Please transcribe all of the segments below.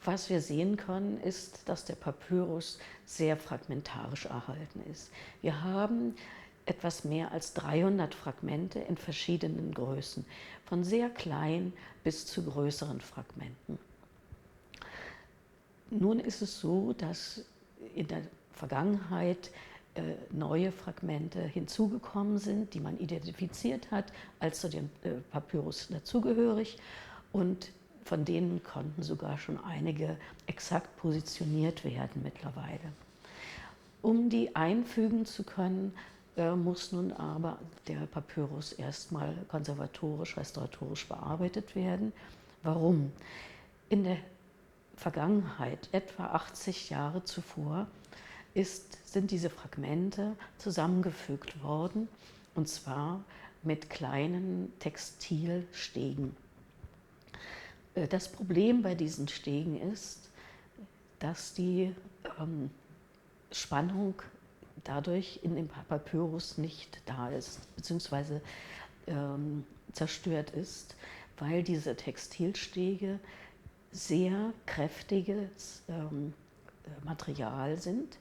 Was wir sehen können, ist, dass der Papyrus sehr fragmentarisch erhalten ist. Wir haben etwas mehr als 300 Fragmente in verschiedenen Größen, von sehr klein bis zu größeren Fragmenten. Nun ist es so, dass in der Vergangenheit neue Fragmente hinzugekommen sind, die man identifiziert hat, als zu dem Papyrus dazugehörig, und von denen konnten sogar schon einige exakt positioniert werden mittlerweile. Um die einfügen zu können, muss nun aber der Papyrus erstmal konservatorisch, restauratorisch bearbeitet werden. Warum? In der Vergangenheit, etwa 80 Jahre zuvor, sind diese Fragmente zusammengefügt worden, und zwar mit kleinen Textilstegen. Das Problem bei diesen Stegen ist, dass die Spannung dadurch in dem Papyrus nicht da ist, beziehungsweise zerstört ist, weil diese Textilstege sehr kräftiges Material sind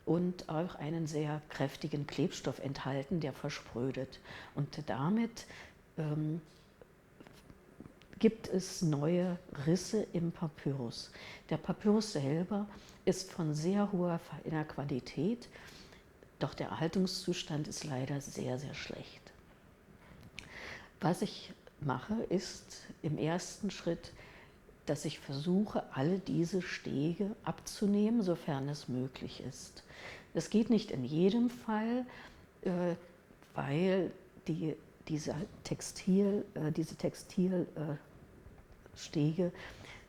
und auch einen sehr kräftigen Klebstoff enthalten, der versprödet. Und damit gibt es neue Risse im Papyrus. Der Papyrus selber ist von sehr hoher Qualität, doch der Erhaltungszustand ist leider sehr, sehr schlecht. Was ich mache, ist im ersten Schritt, dass ich versuche, alle diese Stege abzunehmen, sofern es möglich ist. Das geht nicht in jedem Fall, weil diese Textilstege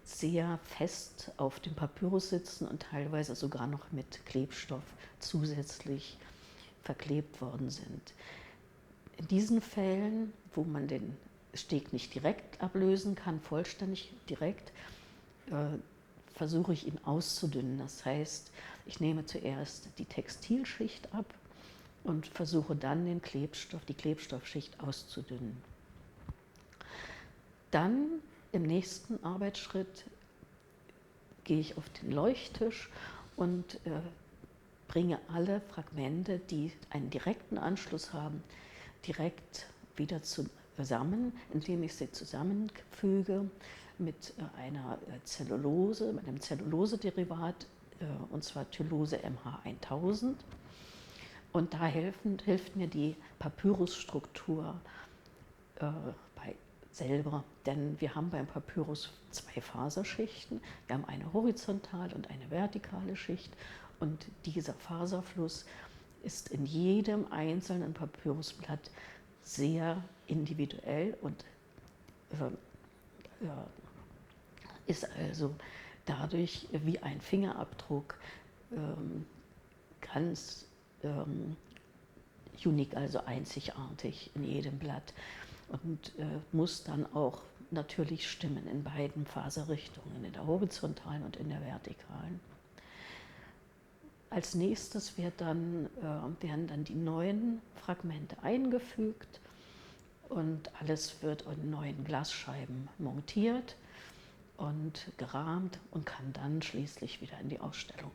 sehr fest auf dem Papyrus sitzen und teilweise sogar noch mit Klebstoff zusätzlich verklebt worden sind. In diesen Fällen, wo man den Steg nicht direkt ablösen kann, vollständig direkt, versuche ich ihn auszudünnen. Das heißt, ich nehme zuerst die Textilschicht ab und versuche dann die Klebstoffschicht auszudünnen. Dann im nächsten Arbeitsschritt gehe ich auf den Leuchttisch und bringe alle Fragmente, die einen direkten Anschluss haben, direkt wieder zusammen, indem ich sie zusammenfüge mit einer Zellulose, mit einem Zellulosederivat, und zwar Tylose MH1000. Und da hilft mir die Papyrusstruktur selber, denn wir haben beim Papyrus 2 Faserschichten. Wir haben eine horizontale und eine vertikale Schicht, und dieser Faserfluss ist in jedem einzelnen Papyrusblatt sehr individuell und ist also dadurch wie ein Fingerabdruck ganz unique, also einzigartig in jedem Blatt, und muss dann auch natürlich stimmen in beiden Faserrichtungen, in der horizontalen und in der vertikalen. Als nächstes werden dann die neuen Fragmente eingefügt und alles wird in neuen Glasscheiben montiert und gerahmt und kann dann schließlich wieder in die Ausstellung.